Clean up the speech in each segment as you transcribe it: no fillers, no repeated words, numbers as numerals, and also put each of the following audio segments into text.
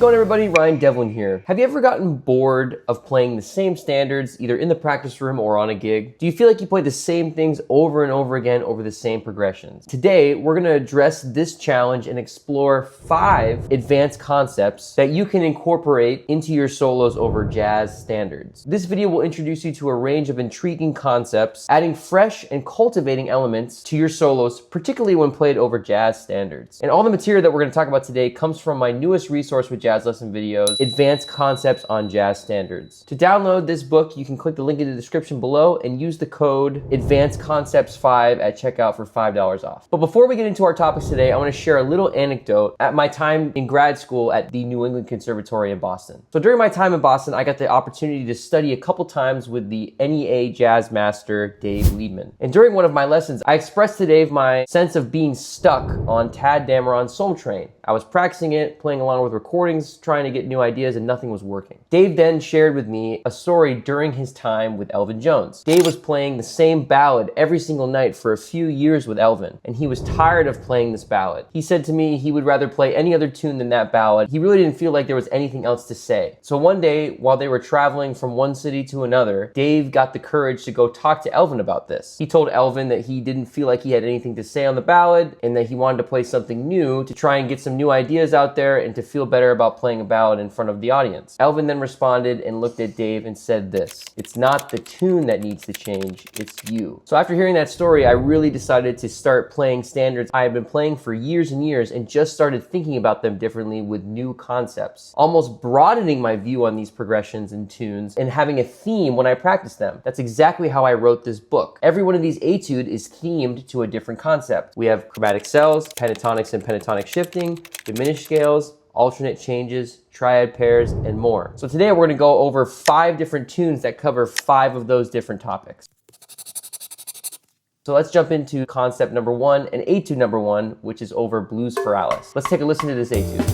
it going, everybody? Ryan Devlin here. Have you ever gotten bored of playing the same standards either in the practice room or on a gig? Do you feel like you play the same things over and over again over the same progressions? Today, we're going to address this challenge and explore 5 advanced concepts that you can incorporate into your solos over jazz standards. This video will introduce you to a range of intriguing concepts, adding fresh and cultivating elements to your solos, particularly when played over jazz standards. And all the material that we're going to talk about today comes from my newest resource with jazz lesson videos, Advanced Concepts on Jazz Standards. To download this book, you can click the link in the description below and use the code ADVANCEDCONCEPTS5 at checkout for $5 off. But before we get into our topics today, I want to share a little anecdote at my time in grad school at the New England Conservatory in Boston. So during my time in Boston, I got the opportunity to study a couple times with the NEA jazz master, Dave Liebman. And during one of my lessons, I expressed to Dave my sense of being stuck on Tadd Dameron's Soul Train. I was practicing it, playing along with recordings, trying to get new ideas, and nothing was working. Dave then shared with me a story during his time with Elvin Jones. Dave was playing the same ballad every single night for a few years with Elvin, and he was tired of playing this ballad. He said to me he would rather play any other tune than that ballad. He really didn't feel like there was anything else to say. So one day, while they were traveling from one city to another, Dave got the courage to go talk to Elvin about this. He told Elvin that he didn't feel like he had anything to say on the ballad, and that he wanted to play something new to try and get some new ideas out there and to feel better about playing a ballad in front of the audience. Elvin then responded and looked at Dave and said this: "It's not the tune that needs to change, it's you." So after hearing that story, I really decided to start playing standards I had been playing for years and years and just started thinking about them differently with new concepts, almost broadening my view on these progressions and tunes and having a theme when I practice them. That's exactly how I wrote this book. Every one of these etudes is themed to a different concept. We have chromatic cells, pentatonics and pentatonic shifting, diminished scales, alternate changes, triad pairs, and more. So today we're going to go over 5 different tunes that cover 5 of those different topics. So let's jump into concept number 1 and etude number 1, which is over Blues for Alice. Let's take a listen to this etude.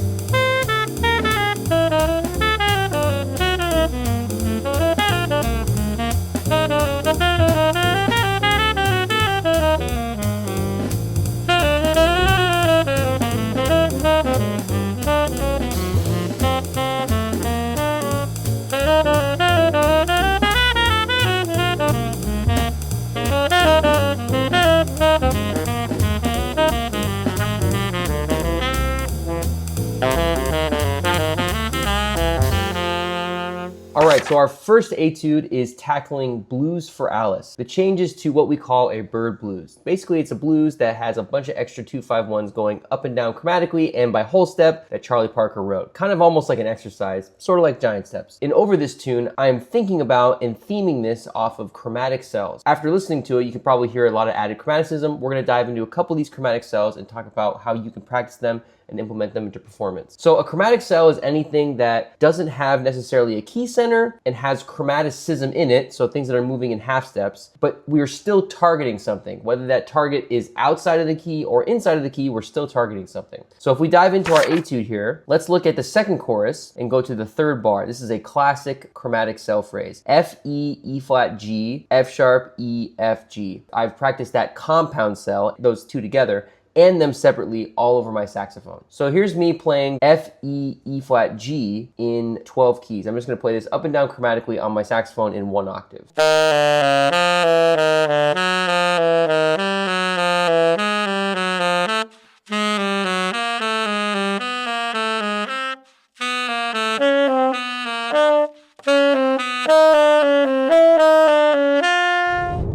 Alright, so our first etude is tackling Blues for Alice. The changes to what we call a bird blues. Basically, it's a blues that has a bunch of extra 2-5-1s going up and down chromatically and by whole step that Charlie Parker wrote. Kind of almost like an exercise, sort of like giant steps. And over this tune, I am thinking about and theming this off of chromatic cells. After listening to it, you can probably hear a lot of added chromaticism. We're going to dive into a couple of these chromatic cells and talk about how you can practice them and implement them into performance. So a chromatic cell is anything that doesn't have necessarily a key center and has chromaticism in it, so things that are moving in half steps, but we're still targeting something. Whether that target is outside of the key or inside of the key, we're still targeting something. So if we dive into our etude here, let's look at the second chorus and go to the third bar. This is a classic chromatic cell phrase. F, E, E flat, G, F sharp, E, F, G. I've practiced that compound cell, those two together, and them separately all over my saxophone. So here's me playing F, E, E flat, G in 12 keys. I'm just gonna play this up and down chromatically on my saxophone in 1 octave.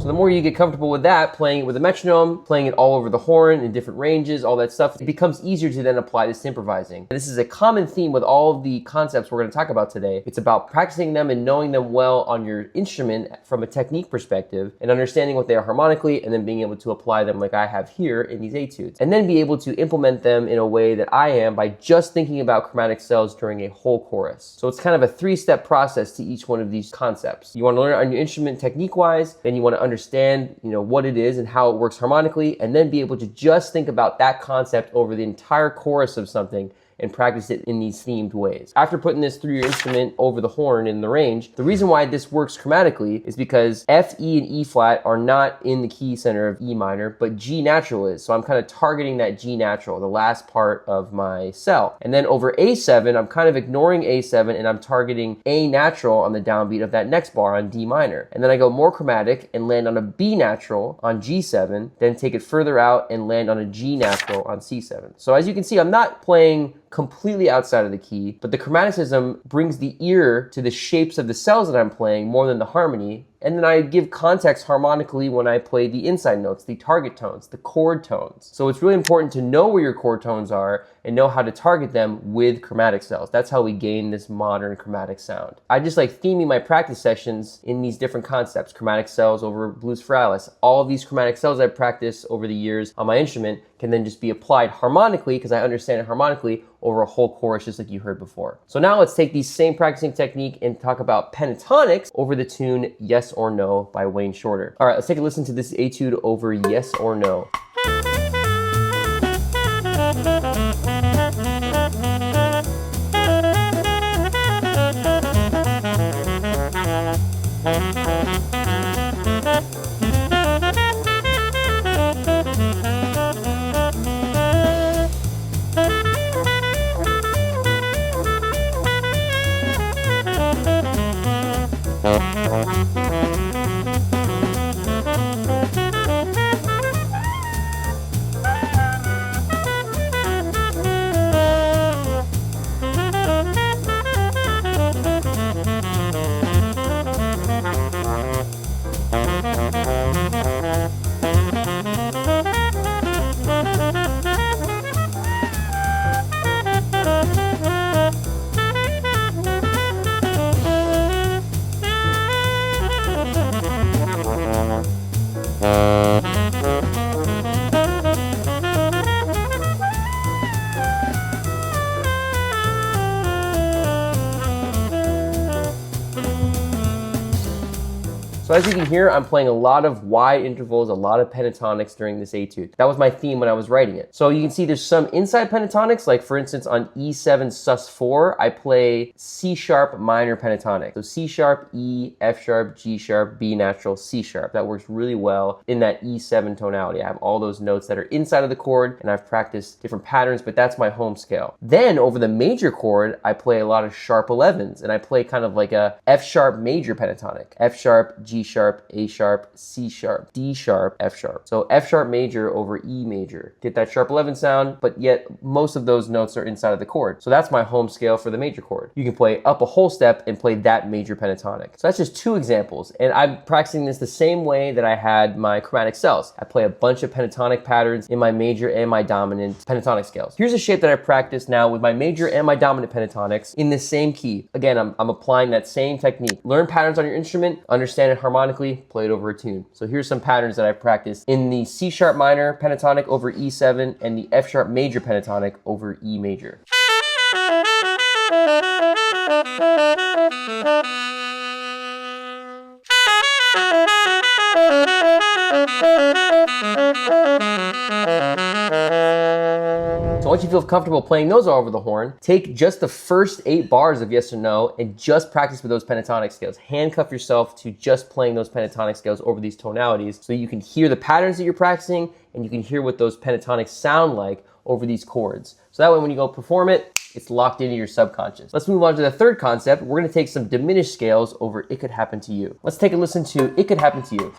The more you get comfortable with that, playing it with a metronome, playing it all over the horn in different ranges, all that stuff, it becomes easier to then apply this to improvising. This is a common theme with all of the concepts we're going to talk about today. It's about practicing them and knowing them well on your instrument from a technique perspective and understanding what they are harmonically and then being able to apply them like I have here in these etudes. And then be able to implement them in a way that I am by just thinking about chromatic cells during a whole chorus. So it's kind of a 3-step process to each one of these concepts. You want to learn on your instrument technique-wise, then you want to understand what it is and how it works harmonically, and then be able to just think about that concept over the entire chorus of something and practice it in these themed ways. After putting this through your instrument over the horn in the range, the reason why this works chromatically is because F, E, and E flat are not in the key center of E minor, but G natural is. So I'm kind of targeting that G natural, the last part of my cell. And then over A7, I'm kind of ignoring A7 and I'm targeting A natural on the downbeat of that next bar on D minor. And then I go more chromatic and land on a B natural on G7, then take it further out and land on a G natural on C7. So as you can see, I'm not playing completely outside of the key, but the chromaticism brings the ear to the shapes of the cells that I'm playing more than the harmony. And then I give context harmonically when I play the inside notes, the target tones, the chord tones. So it's really important to know where your chord tones are and know how to target them with chromatic cells. That's how we gain this modern chromatic sound. I just like theming my practice sessions in these different concepts. Chromatic cells over blues for Alice. All of these chromatic cells I've practiced over the years on my instrument can then just be applied harmonically, because I understand it harmonically, over a whole chorus just like you heard before. So now let's take the same practicing technique and talk about pentatonics over the tune Yes or No by Wayne Shorter. All right, let's take a listen to this etude over Yes or No. So as you can hear, I'm playing a lot of wide intervals, a lot of pentatonics during this etude. That was my theme when I was writing it. So you can see there's some inside pentatonics, like for instance on E7 sus4, I play C sharp minor pentatonic. So C sharp, E, F sharp, G sharp, B natural, C sharp. That works really well in that E7 tonality. I have all those notes that are inside of the chord, and I've practiced different patterns, but that's my home scale. Then over the major chord, I play a lot of sharp 11s, and I play kind of like a F sharp major pentatonic. F sharp, G sharp, A sharp, C sharp, D sharp, F sharp. So F sharp major over E major. Get that sharp 11 sound, but yet most of those notes are inside of the chord. So that's my home scale for the major chord. You can play up a whole step and play that major pentatonic. So that's just two examples. And I'm practicing this the same way that I had my chromatic cells. I play a bunch of pentatonic patterns in my major and my dominant pentatonic scales. Here's a shape that I practice now with my major and my dominant pentatonics in the same key. Again, I'm applying that same technique. Learn patterns on your instrument, understand it harmonically, play it over a tune. So here's some patterns that I practiced in the C sharp minor pentatonic over E7 and the F sharp major pentatonic over E major. So once you feel comfortable playing those all over the horn, take just the first 8 bars of Yes or No and just practice with those pentatonic scales. Handcuff yourself to just playing those pentatonic scales over these tonalities so you can hear the patterns that you're practicing and you can hear what those pentatonics sound like over these chords. So that way when you go perform it, it's locked into your subconscious. Let's move on to the third concept. We're gonna take some diminished scales over It Could Happen to You. Let's take a listen to It Could Happen to You.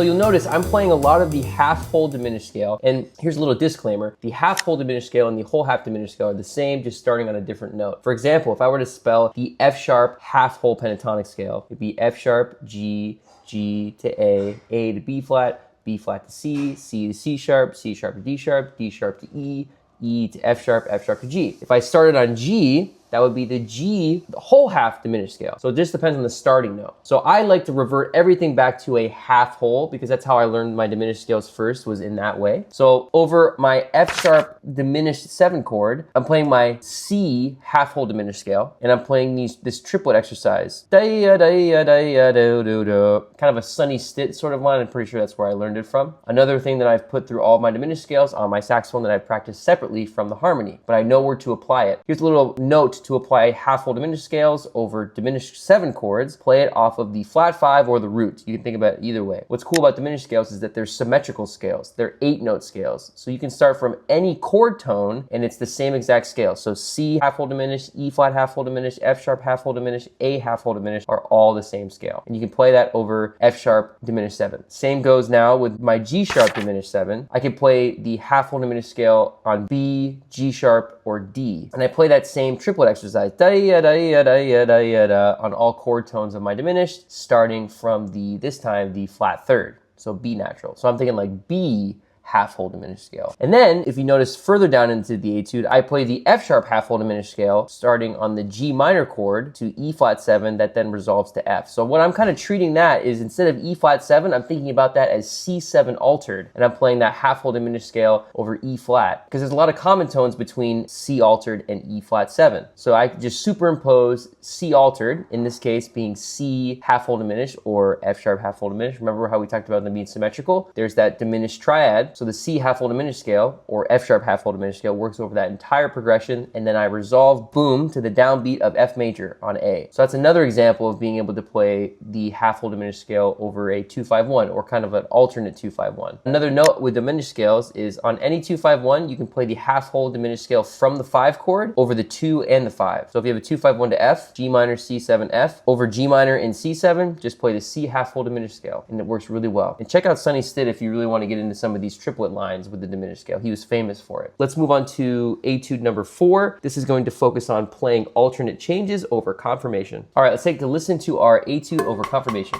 you'll notice I'm playing a lot of the half whole diminished scale. And here's a little disclaimer. The half whole diminished scale and the whole half diminished scale are the same, just starting on a different note. For example, if I were to spell the F sharp half whole pentatonic scale, it'd be F sharp, G, G to A to B flat to C, C to C sharp to D sharp to E, E to F sharp to G. If I started on G, that would be the G, the whole half diminished scale. So it just depends on the starting note. So I like to revert everything back to a half whole because that's how I learned my diminished scales first, was in that way. So over my F sharp diminished 7 chord, I'm playing my C half whole diminished scale, and I'm playing this triplet exercise. Kind of a Sonny Stitt sort of line. I'm pretty sure that's where I learned it from. Another thing that I've put through all of my diminished scales on my saxophone that I've practiced separately from the harmony, but I know where to apply it. Here's a little note to apply half whole diminished scales over diminished 7 chords. Play it off of the flat 5 or the root. You can think about it either way. What's cool about diminished scales is that they're symmetrical scales. They're 8-note scales. So you can start from any chord tone and it's the same exact scale. So C half whole diminished, E flat half whole diminished, F sharp half whole diminished, A half whole diminished are all the same scale. And you can play that over F sharp diminished 7. Same goes now with my G sharp diminished 7. I can play the half whole diminished scale on B, G sharp, or D. And I play that same triplet exercise on all chord tones of my diminished, starting from this time the flat 3rd, so B natural. So I'm thinking like B half whole diminished scale. And then if you notice further down into the etude, I play the F sharp half whole diminished scale starting on the G minor chord to E flat 7 that then resolves to F. So what I'm kind of treating that is, instead of E flat 7, I'm thinking about that as C7 altered, and I'm playing that half whole diminished scale over E flat because there's a lot of common tones between C altered and E flat 7. So I just superimpose C altered, in this case being C half whole diminished or F sharp half whole diminished. Remember how we talked about them being symmetrical? There's that diminished triad. So the C half whole diminished scale or F sharp half whole diminished scale works over that entire progression, and then I resolve boom to the downbeat of F major on A. So that's another example of being able to play the half whole diminished scale over a 2-5-1, or kind of an alternate 2-5-1. Another note with diminished scales is on any 2-5-1, you can play the half whole diminished scale from the 5 chord over the 2 and the 5. So if you have a 2-5-1 to F, G minor, C7, F, over G minor and C7, just play the C half whole diminished scale, and it works really well. And check out Sonny Stitt if you really want to get into some of these triplet lines with the diminished scale. He was famous for it. Let's move on to etude number 4. This is going to focus on playing alternate changes over confirmation. All right, let's take a listen to our etude over confirmation.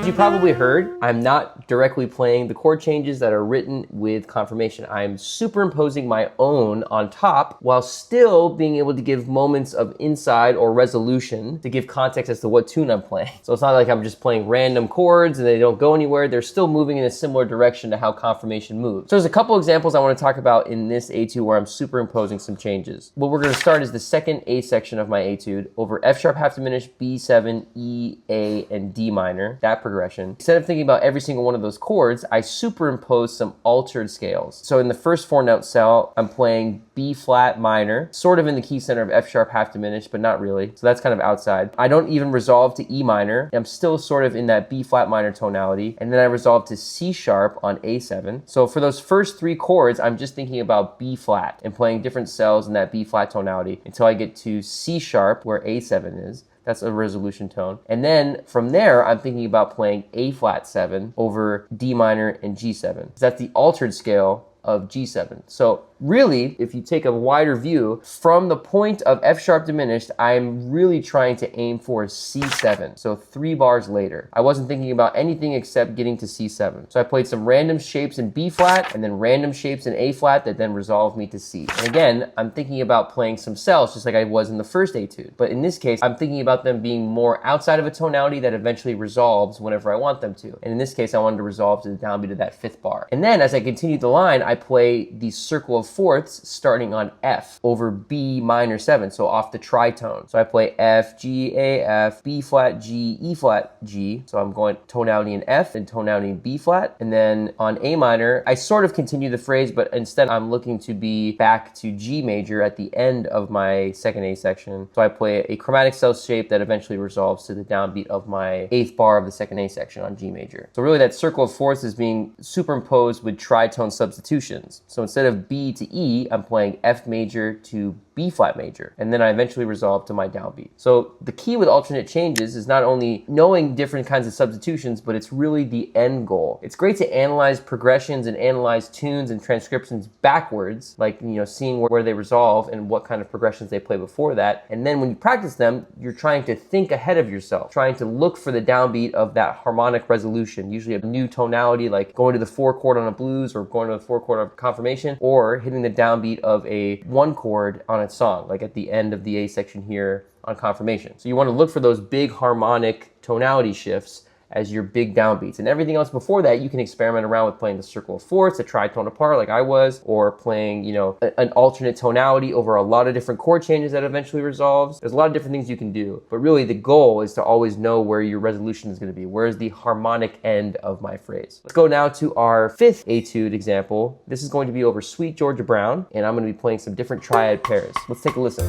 You probably heard, I'm not directly playing the chord changes that are written with confirmation. I'm superimposing my own on top while still being able to give moments of inside or resolution to give context as to what tune I'm playing. So it's not like I'm just playing random chords and they don't go anywhere. They're still moving in a similar direction to how confirmation moves. So there's a couple examples I want to talk about in this etude where I'm superimposing some changes. What we're going to start is the second A section of my etude over F sharp half diminished, B7, E, A, and D minor, that progression. Instead of thinking about every single one of those chords, I superimpose some altered scales. So in the first 4-note cell, I'm playing B flat minor, sort of in the key center of F sharp half diminished, but not really. So that's kind of outside. I don't even resolve to E minor. I'm still sort of in that B flat minor tonality. And then I resolve to C sharp on A7. So for those first 3 chords, I'm just thinking about B flat and playing different cells in that B flat tonality until I get to C sharp where A7 is. That's a resolution tone. And then from there, I'm thinking about playing A flat 7 over D minor and G7. So that's the altered scale of G7. So really, if you take a wider view, from the point of F sharp diminished, I'm really trying to aim for C7. So 3 bars later. I wasn't thinking about anything except getting to C7. So I played some random shapes in B flat and then random shapes in A flat that then resolved me to C. And again, I'm thinking about playing some cells just like I was in the first etude. But in this case, I'm thinking about them being more outside of a tonality that eventually resolves whenever I want them to. And in this case, I wanted to resolve to the downbeat of that 5th bar. And then as I continue the line, I play the circle of fourths starting on F over B minor 7, so off the tritone. So I play F, G, A, F, B flat, G, E flat, G. So I'm going tonality in F and tonality in B flat. And then on A minor, I sort of continue the phrase, but instead I'm looking to be back to G major at the end of my second A section. So I play a chromatic cell shape that eventually resolves to the downbeat of my 8th bar of the second A section on G major. So really that circle of fourths is being superimposed with tritone substitutions. So instead of B to E, I'm playing F major to B flat major, and then I eventually resolve to my downbeat. So the key with alternate changes is not only knowing different kinds of substitutions, but it's really the end goal. It's great to analyze progressions and analyze tunes and transcriptions backwards, like, seeing where they resolve and what kind of progressions they play before that. And then when you practice them, you're trying to think ahead of yourself, trying to look for the downbeat of that harmonic resolution, usually a new tonality, like going to the 4 chord on a blues or going to the 4 chord on a confirmation, or hitting the downbeat of a 1 chord on a song, like at the end of the A section here on confirmation. So you want to look for those big harmonic tonality shifts as your big downbeats. And everything else before that, you can experiment around with playing the circle of fourths, a tritone apart like I was, or playing, an alternate tonality over a lot of different chord changes that eventually resolves. There's a lot of different things you can do. But really the goal is to always know where your resolution is going to be. Where's the harmonic end of my phrase? Let's go now to our 5th etude example. This is going to be over Sweet Georgia Brown, and I'm going to be playing some different triad pairs. Let's take a listen.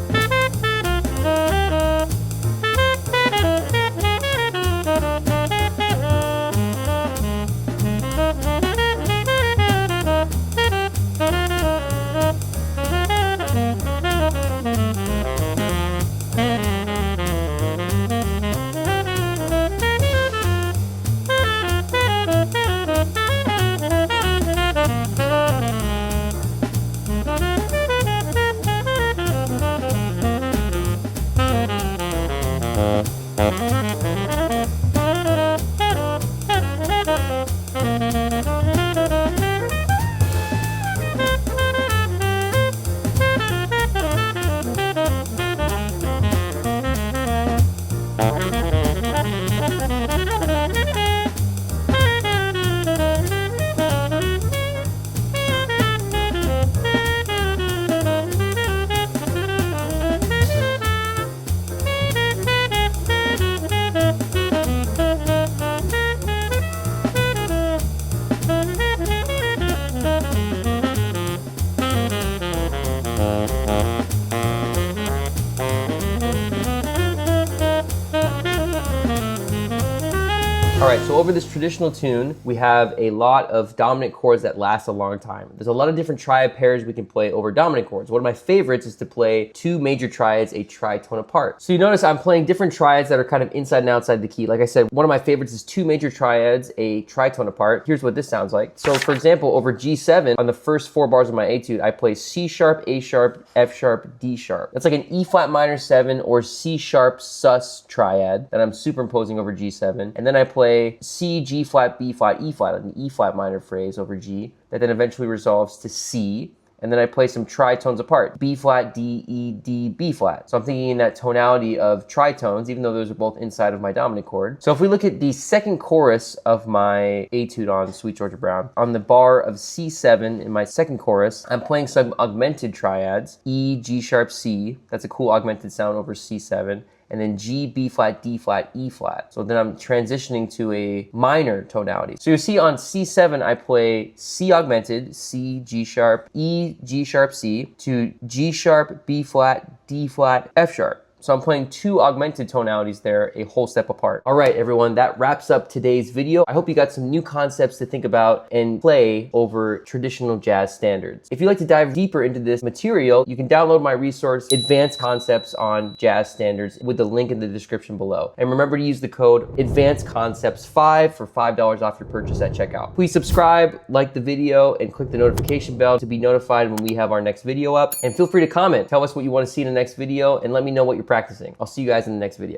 All right, so over this traditional tune, we have a lot of dominant chords that last a long time. There's a lot of different triad pairs we can play over dominant chords. One of my favorites is to play 2 major triads a tritone apart. So you notice I'm playing different triads that are kind of inside and outside the key. Like I said, one of my favorites is 2 major triads a tritone apart. Here's what this sounds like. So for example, over G7, on the first 4 bars of my etude, I play C sharp, A sharp, F sharp, D sharp. That's like an E flat minor 7 or C sharp sus triad that I'm superimposing over G7. And then I play C, G flat, B flat, E flat, an E flat minor phrase over G that then eventually resolves to C. And then I play some tritones apart, B flat, D, E, D, B flat. So I'm thinking in that tonality of tritones, even though those are both inside of my dominant chord. So if we look at the second chorus of my etude on Sweet Georgia Brown, on the bar of C7 in my second chorus, I'm playing some augmented triads, E, G sharp, C. That's a cool augmented sound over C7. And then G, B flat, D flat, E flat. So then I'm transitioning to a minor tonality. So you see on C7, I play C augmented, C, G sharp, E, G sharp, C, to G sharp, B flat, D flat, F sharp. So I'm playing 2 augmented tonalities there, a whole step apart. All right, everyone, that wraps up today's video. I hope you got some new concepts to think about and play over traditional jazz standards. If you'd like to dive deeper into this material, you can download my resource, Advanced Concepts on Jazz Standards, with the link in the description below. And remember to use the code ADVANCEDCONCEPTS5 for $5 off your purchase at checkout. Please subscribe, like the video, and click the notification bell to be notified when we have our next video up. And feel free to comment. Tell us what you want to see in the next video and let me know what you're practicing. I'll see you guys in the next video.